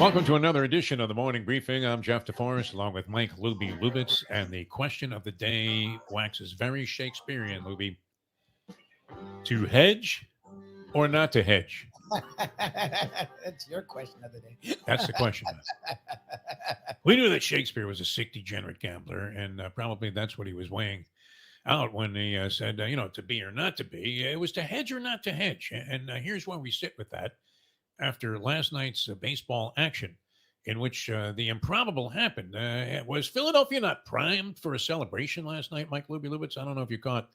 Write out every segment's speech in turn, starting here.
Welcome to another edition of the Morning Briefing. I'm Jeff DeForest, along with Mike Lubie Lubitz, and the question of the day waxes very Shakespearean, Lubie. To hedge or not to hedge? That's your question of the day. That's the question. We knew that Shakespeare was a sick, degenerate gambler, and probably that's what he was weighing out when he said, to be or not to be. It was to hedge or not to hedge. And here's where we sit with that after last night's baseball action, in which the improbable happened. Was Philadelphia not primed for a celebration last night, Mike Lubie Lubitz? I don't know if you caught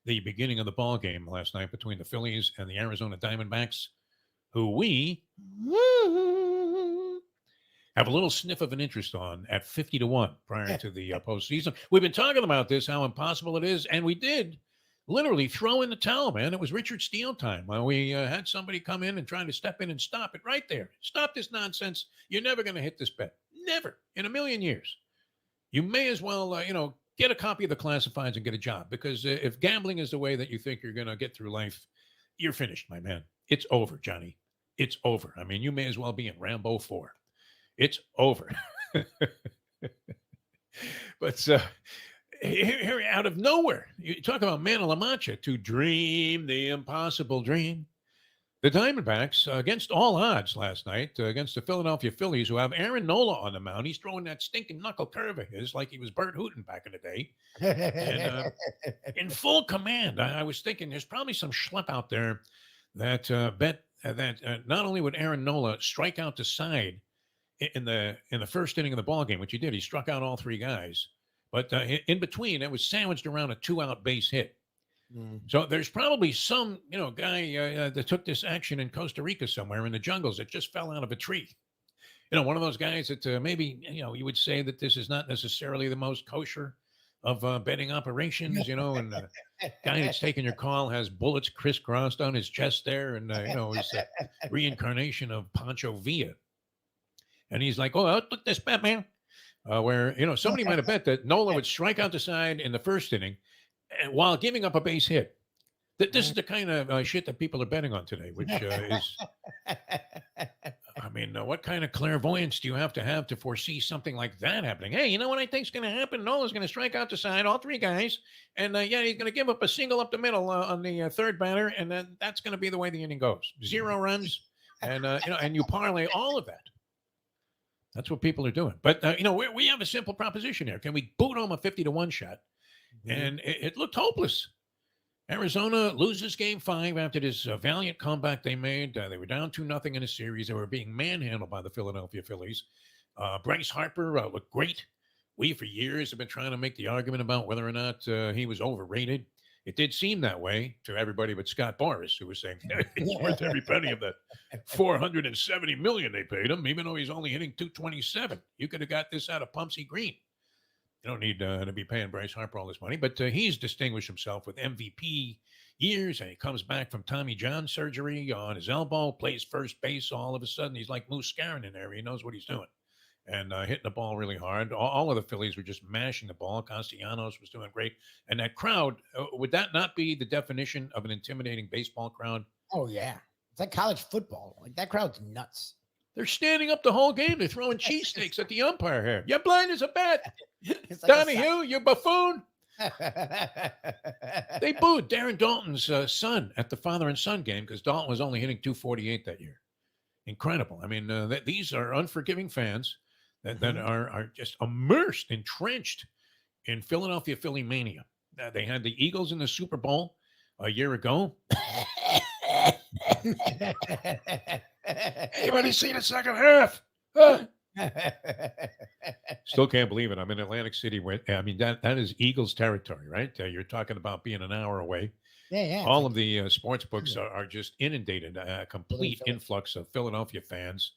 the beginning of the ball game last night between the Phillies and the Arizona Diamondbacks, who we have a little sniff of an interest on at 50-1 prior to the postseason. We've been talking about this, how impossible it is, and we did literally throw in the towel, man. It was Richard Steele time. We had somebody come in and try to step in and stop it right there. Stop this nonsense. You're never going to hit this bet. Never in a million years. You may as well, get a copy of the classifieds and get a job, because if gambling is the way that you think you're going to get through life, you're finished, my man. It's over, Johnny. It's over. I mean, you may as well be in Rambo 4. It's over. But here, out of nowhere, you talk about Man of La Mancha, to dream the impossible dream. The Diamondbacks, against all odds last night, against the Philadelphia Phillies, who have Aaron Nola on the mound. He's throwing that stinking knuckle curve of his like he was Bert Hooten back in the day. And in full command. I was thinking there's probably some schlep out there that bet that not only would Aaron Nola strike out the side in the first inning of the ball game, which he did. He struck out all three guys. But in between, it was sandwiched around a 2-out base hit. So there's probably some, guy that took this action in Costa Rica somewhere in the jungles that just fell out of a tree. One of those guys that maybe, you would say that this is not necessarily the most kosher of betting operations, and the guy that's taking your call has bullets crisscrossed on his chest there. And, he's a reincarnation of Pancho Villa. And he's like, oh, look this bet, man. Where, somebody might have bet that Nola would strike out the side in the first inning while giving up a base hit. This is the kind of shit that people are betting on today, which is, what kind of clairvoyance do you have to foresee something like that happening? Hey, you know what I think's going to happen? Nola's going to strike out the side, all three guys, and he's going to give up a single up the middle on the third batter, and then that's going to be the way the inning goes. 0 runs, and and you parlay all of that. That's what people are doing. But, we have a simple proposition here. Can we boot home a 50-1 shot? And it looked hopeless. Arizona loses game 5 after this valiant comeback they made. They were down 2-0 in a series. They were being manhandled by the Philadelphia Phillies. Bryce Harper looked great. We, for years, have been trying to make the argument about whether or not he was overrated. It did seem that way to everybody but Scott Boras, who was saying he's worth every penny of that $470 million they paid him, even though he's only hitting .227. You could have got this out of Pumpsy Green. You don't need to be paying Bryce Harper all this money, but he's distinguished himself with MVP years, and he comes back from Tommy John surgery on his elbow, plays first base. All of a sudden, he's like Moose Scarron in there. He knows what he's doing. And hitting the ball really hard. All of the Phillies were just mashing the ball. Castellanos was doing great. And that crowd, would that not be the definition of an intimidating baseball crowd? Oh, yeah. It's like college football. Like, that crowd's nuts. They're standing up the whole game. They're throwing cheesesteaks at the umpire here. You're blind as a bat. Like Donahue, you buffoon. They booed Darren Dalton's son at the father and son game because Dalton was only hitting .248 that year. Incredible. These are unforgiving fans that are just immersed, entrenched in Philadelphia Philly mania. They had the Eagles in the Super Bowl a year ago. Anybody seen the second half? Still can't believe it. I'm in Atlantic City. That is Eagles territory, right? You're talking about being an hour away. Yeah. All of the sports books are just inundated. A complete influx of Philadelphia fans.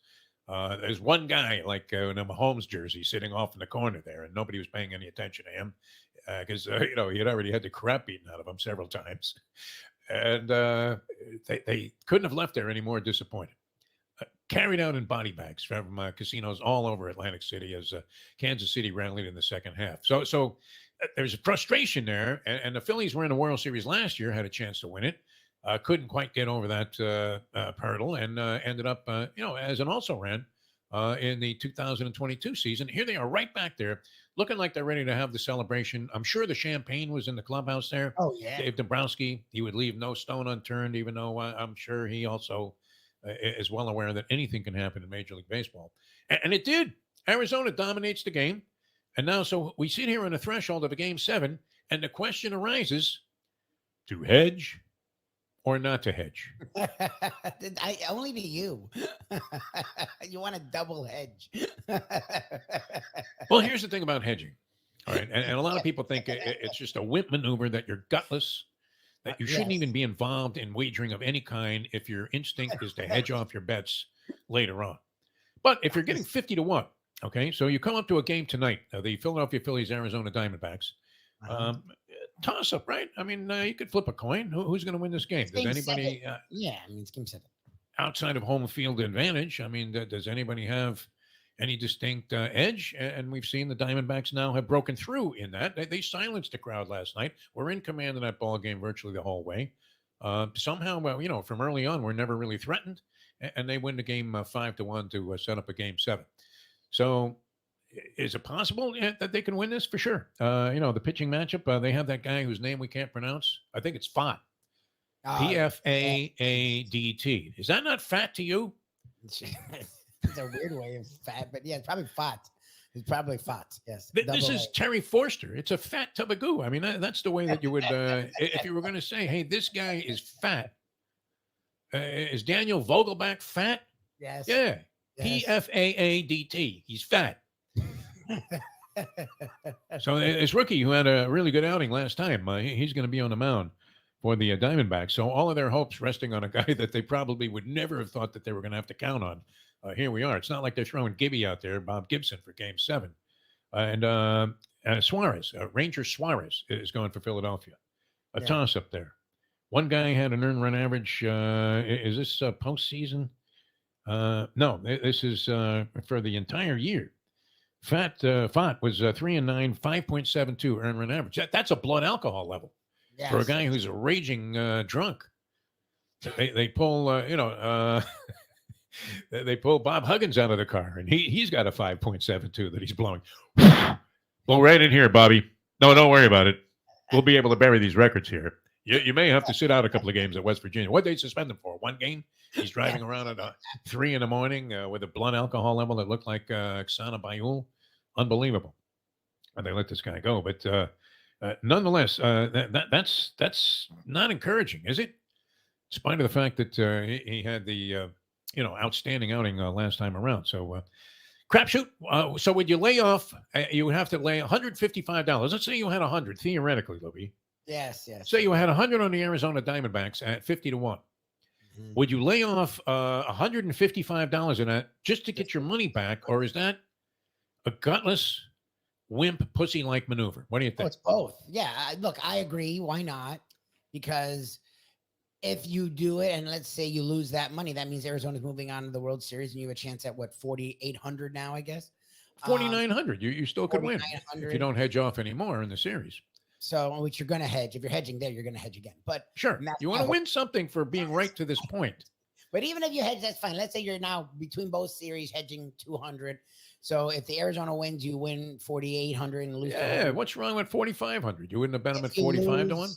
There's one guy like in a Mahomes jersey sitting off in the corner there, and nobody was paying any attention to him because he had already had the crap beaten out of him several times, and they couldn't have left there any more disappointed. Carried out in body bags from casinos all over Atlantic City as Kansas City rallied in the second half. So there's a frustration there, and the Phillies were in the World Series last year, had a chance to win it. Couldn't quite get over that hurdle, and ended up, as an also ran, in the 2022 season. Here they are right back there, looking like they're ready to have the celebration. I'm sure the champagne was in the clubhouse there. Oh yeah. Dave Dombrowski, he would leave no stone unturned, even though I'm sure he also is well aware that anything can happen in Major League Baseball. And it did. Arizona dominates the game. And now, so we sit here on the threshold of a game 7, and the question arises, to hedge or not to hedge? Only to you. You want a double hedge. Well, here's the thing about hedging. All right. And a lot of people think it's just a wimp maneuver, that you're gutless, that you shouldn't even be involved in wagering of any kind if your instinct is to hedge off your bets later on. But if you're getting 50 to 1, okay, so you come up to a game tonight, the Philadelphia Phillies, Arizona Diamondbacks. Toss up, right? I mean, you could flip a coin. Who's going to win this game? Does anybody? Yeah, I mean, it's game 7. Outside of home field advantage, I mean, does anybody have any distinct edge? And we've seen the Diamondbacks now have broken through in that. They silenced the crowd last night. We're in command of that ball game virtually the whole way. Somehow, well, from early on, we're never really threatened, and they win the game 5 to 1 to set up a game 7. So, is it possible that they can win this? For sure. The pitching matchup, they have that guy whose name we can't pronounce. I think it's Fat. Pfaadt. Is that not fat to you? It's a weird way of fat, but yeah, it's probably fat. It's probably fat. Yes. This is Terry Forster. It's a fat tub of goo. I mean, that's the way that you would, if you were going to say, hey, this guy is fat. Is Daniel Vogelback fat? Yes. Yeah. Yes. Pfaadt. He's fat. So this rookie who had a really good outing last time, he's going to be on the mound for the Diamondbacks. So all of their hopes resting on a guy that they probably would never have thought that they were going to have to count on. Here we are. It's not like they're throwing Gibby out there, Bob Gibson, for game 7. And Suarez, Ranger Suarez, is going for Philadelphia. A toss-up there. One guy had an earned run average. Is this postseason? No, this is for the entire year. Fat was 3-9, 5.72 earned run average. That's a blood alcohol level for a guy who's a raging drunk. They pull, they pull Bob Huggins out of the car, and he's got a 5.72 that he's blowing. Blow right in here, Bobby. No, don't worry about it. We'll be able to bury these records here. You may have to sit out a couple of games at West Virginia. What did they suspend him for? 1 game? He's driving around at 3 in the morning with a blood alcohol level that looked like Xana Bayul. Unbelievable. And they let this guy go. But nonetheless, that's not encouraging, is it? In spite of the fact that he had the outstanding outing last time around. So crapshoot. So would you lay off? You would have to lay $155. Let's say you had 100 theoretically, Lubie. Yes. Say you had 100 on the Arizona Diamondbacks at 50 to 1. Mm-hmm. Would you lay off $155 in that just to get your money back, or is that a gutless, wimp, pussy-like maneuver? What do you think? Oh, it's both. Yeah, look, I agree. Why not? Because if you do it, and let's say you lose that money, that means Arizona's moving on to the World Series, and you have a chance at what, 4,800 now, I guess. 4,900. You still could win if you don't hedge off anymore in the series. So, which you're going to hedge. If you're hedging there, you're going to hedge again. But sure, you want to win something for being right to this point. But even if you hedge, that's fine. Let's say you're now between both series hedging 200. So if the Arizona wins, you win 4,800 and lose. Yeah, what's wrong with 4,500? You wouldn't have bet them at 45 to 1?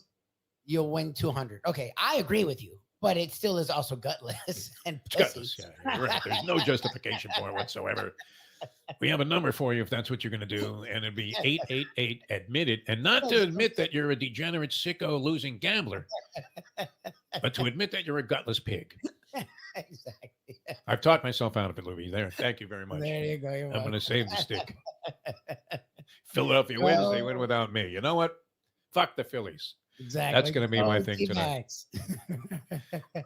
You'll win 200. Okay, I agree with you, but it still is also gutless and gutless. Yeah, you're right. There's no justification for it whatsoever. We have a number for you if that's what you're going to do, and it'd be 888 admitted, and not to admit that you're a degenerate, sicko, losing gambler, but to admit that you're a gutless pig. Exactly. I've talked myself out of it, Louie. There, thank you very much. There you go. I'm going to save the stick. Philadelphia wins; they win without me. You know what? Fuck the Phillies. Exactly. That's going to be my thing tonight.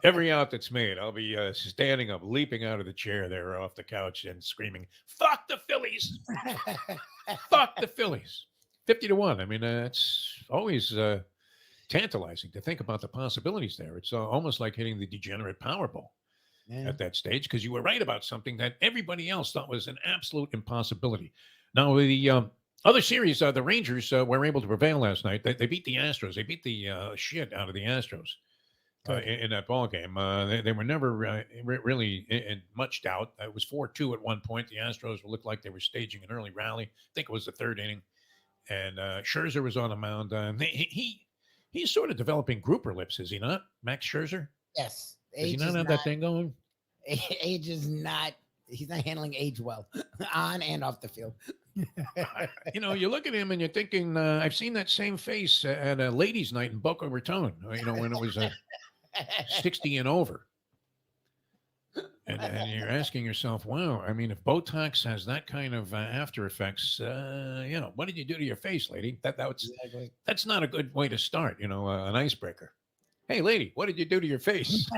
Every out that's made, I'll be standing up, leaping out of the chair there off the couch and screaming, "Fuck the Phillies! Fuck the Phillies!" 50 to 1. I mean, it's always tantalizing to think about the possibilities there. It's almost like hitting the degenerate Powerball at that stage, because you were right about something that everybody else thought was an absolute impossibility. Now, the other series, the Rangers were able to prevail last night. They beat the Astros. They beat the shit out of the Astros. Good. in that ball game. They were never really in much doubt. It was 4-2 at one point. The Astros looked like they were staging an early rally. I think it was the third inning, and Scherzer was on the mound. He's sort of developing grouper lips, is he not? Max Scherzer? Yes. Does he Age not is have that thing going? age is not. He's not handling age well, on and off the field. You look at him and you're thinking, I've seen that same face at a ladies' night in Boca Raton. When it was 60 and over. And you're asking yourself, wow, I mean, if Botox has that kind of after effects, what did you do to your face, lady? Exactly. That's not a good way to start, an icebreaker. Hey, lady, what did you do to your face?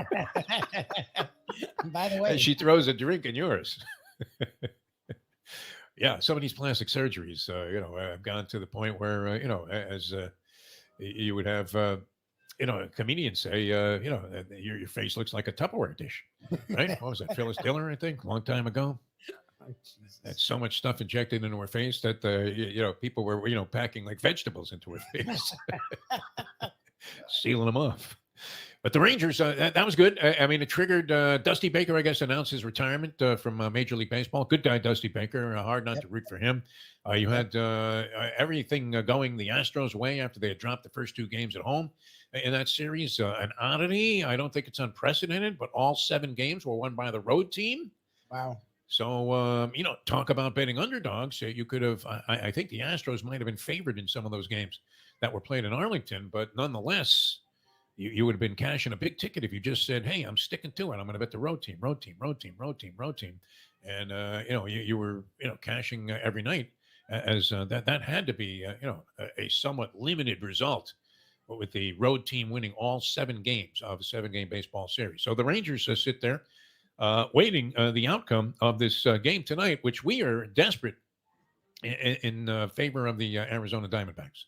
By the way, And she throws a drink in yours. Yeah, some of these plastic surgeries, have gone to the point where, as you would have, a comedian say, your face looks like a Tupperware dish, right? What was that, Phyllis Diller, I think, a long time ago? oh, Jesus. Had so much stuff injected into her face that, people were, packing like vegetables into her face, sealing them off. But the Rangers, that was good. I mean, it triggered Dusty Baker, I guess, announced his retirement from Major League Baseball. Good guy, Dusty Baker. Hard not to root for him. You had everything going the Astros' way after they had dropped the first two games at home in that series. An oddity. I don't think it's unprecedented, but all 7 games were won by the road team. Wow. So, talk about betting underdogs. You could have, I think the Astros might have been favored in some of those games that were played in Arlington, but nonetheless, you would have been cashing a big ticket if you just said, hey, I'm sticking to it. I'm going to bet the road team. And, you were, cashing every night as that had to be, a somewhat limited result with the road team winning all 7 games of a 7-game baseball series. So the Rangers sit there waiting the outcome of this game tonight, which we are desperate in favor of the Arizona Diamondbacks.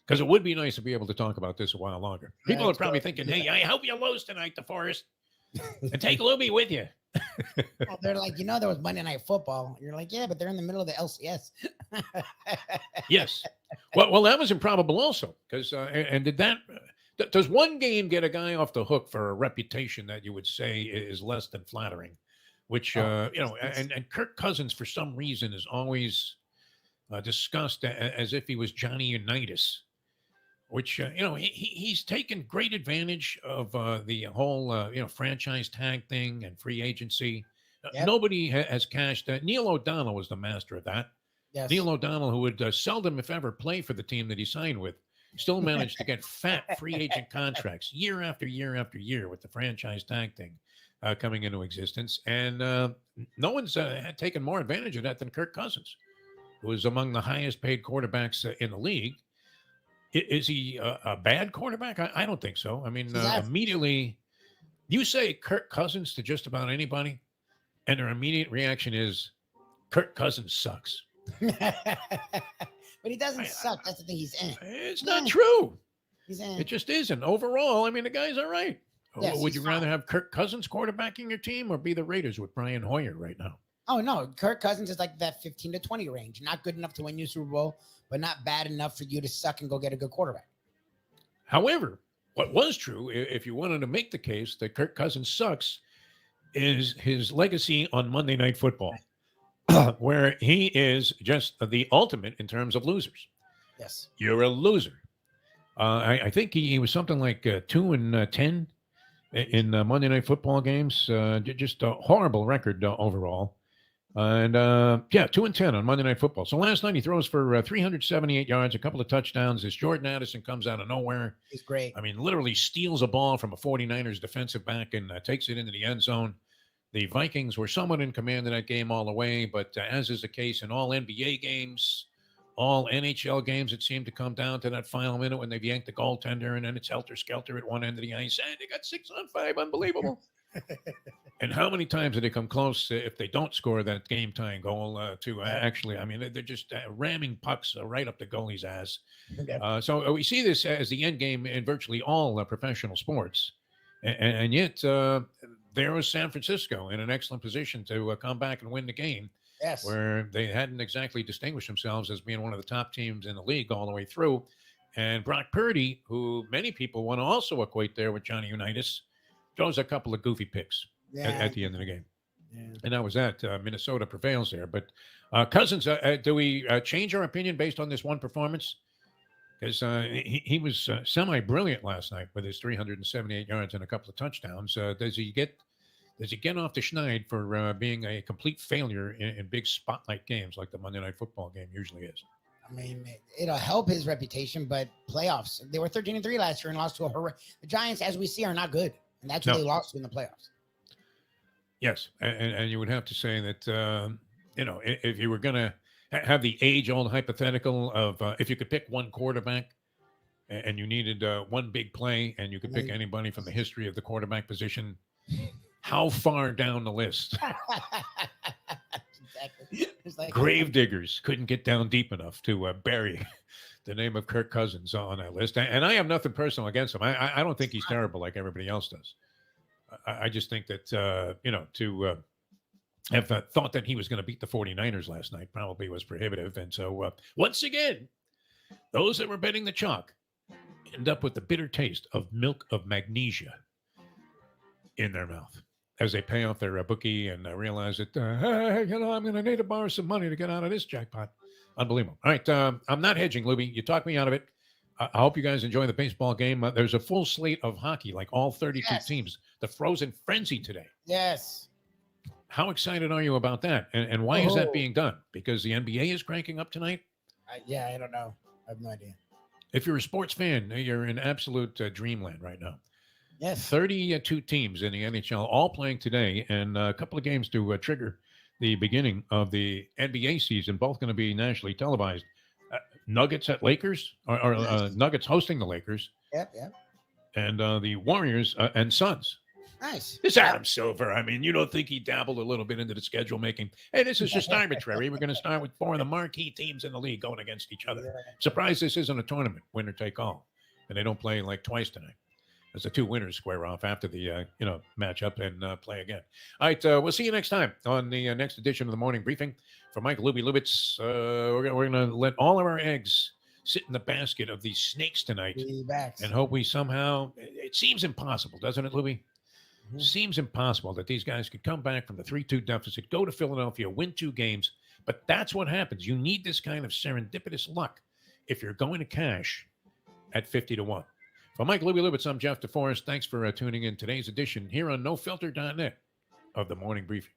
Because it would be nice to be able to talk about this a while longer. People are probably thinking, hey, I hope you lose tonight, DeForest. And take Lubie with you. Well, they're like, there was Monday Night Football. You're like, yeah, but they're in the middle of the LCS. Yes. Well, that was improbable also. Because, and does one game get a guy off the hook for a reputation that you would say is less than flattering? Which, and Kirk Cousins, for some reason, is always discussed as if he was Johnny Unitas. Which, he's taken great advantage of the whole, franchise tag thing and free agency. Yep. Nobody has cashed that. Neil O'Donnell was the master of that. Yes. Neil O'Donnell, who would seldom, if ever, play for the team that he signed with, still managed to get fat free agent contracts year after year after year with the franchise tag thing coming into existence. And no one's had taken more advantage of that than Kirk Cousins, who was among the highest paid quarterbacks in the league. Is he a bad quarterback? I don't think so. I mean, immediately, you say Kirk Cousins to just about anybody, and their immediate reaction is, Kirk Cousins sucks. But he doesn't suck. That's the thing. He's in. It's not true. He's in. It just isn't. Overall, I mean, the guy's all right. Yes, would you rather have Kirk Cousins quarterbacking your team or be the Raiders with Brian Hoyer right now? Oh, no. Kirk Cousins is like that 15 to 20 range. Not good enough to win you Super Bowl, but not bad enough for you to suck and go get a good quarterback. However, what was true, if you wanted to make the case that Kirk Cousins sucks, is his legacy on Monday Night Football, where he is just the ultimate in terms of losers. Yes. You're a loser. I think he was something like 2-10 in Monday Night Football games. Just a horrible record overall. And 2-10 on Monday Night Football. So last night he throws for 378 yards, a couple of touchdowns. This Jordan Addison comes out of nowhere. He's great. I mean, literally steals a ball from a 49ers defensive back and takes it into the end zone. The Vikings were somewhat in command of that game all the way, but as is the case in all NBA games, all NHL games, it seemed to come down to that final minute when they've yanked the goaltender and then it's helter-skelter at one end of the ice. And they got 6 on 5. Unbelievable. And how many times did they come close if they don't score that game-tying goal to actually, I mean, they're just ramming pucks right up the goalie's ass. So we see this as the end game in virtually all professional sports. And yet there was San Francisco in an excellent position to come back and win the game. Yes. Where they hadn't exactly distinguished themselves as being one of the top teams in the league all the way through. And Brock Purdy, who many people want to also equate there with Johnny Unitas, throws a couple of goofy picks at the end of the game. Yeah. And that was that. Minnesota prevails there. But Cousins, do we change our opinion based on this one performance? Because he was semi-brilliant last night with his 378 yards and a couple of touchdowns. Does he get off the schneid for being a complete failure in big spotlight games like the Monday Night Football game usually is? I mean, it'll help his reputation, but playoffs. They were 13-3 last year and lost to the Giants, as we see, are not good, and that's who they lost to in the playoffs. Yes, and you would have to say that if you were going to have the age-old hypothetical of if you could pick one quarterback and you needed one big play and you could pick anybody from the history of the quarterback position, how far down the list? Exactly. Like, grave diggers couldn't get down deep enough to bury the name of Kirk Cousins on that list. And I have nothing personal against him. I don't think he's terrible like everybody else does. I just think that, to have thought that he was going to beat the 49ers last night probably was prohibitive. And so once again, those that were betting the chalk end up with the bitter taste of milk of magnesia in their mouth as they pay off their bookie and realize that, hey, I'm going to need to borrow some money to get out of this jackpot. Unbelievable. All right. I'm not hedging, Lubie. You talked me out of it. I hope you guys enjoy the baseball game. There's a full slate of hockey, like all 32 teams. The Frozen Frenzy today. Yes. How excited are you about that? And why is that being done? Because the NBA is cranking up tonight? I don't know. I have no idea. If you're a sports fan, you're in absolute dreamland right now. Yes. 32 teams in the NHL all playing today, and a couple of games to trigger the beginning of the NBA season, both going to be nationally televised. Nuggets at Lakers, or Nuggets hosting the Lakers. Yep. And the Warriors and Suns. Nice. This Adam Silver, I mean, you don't think he dabbled a little bit into the schedule making? Hey, this is just arbitrary. We're going to start with 4 of the marquee teams in the league going against each other. Surprised this isn't a tournament, winner take all. And they don't play like twice tonight. As the two winners square off after the match up and play again. All right, we'll see you next time on the next edition of the Morning Briefing. For Mike Lubie Lubitz, we're gonna let all of our eggs sit in the basket of these snakes tonight, and hope we somehow. It seems impossible, doesn't it, Lubie? Mm-hmm. Seems impossible that these guys could come back from the 3-2 deficit, go to Philadelphia, win 2 games, but that's what happens. You need this kind of serendipitous luck if you're going to cash at 50-1. For Mike Lubie Lubitz, I'm Jeff DeForest. Thanks for tuning in today's edition here on NoFilter.net of the Morning Briefing.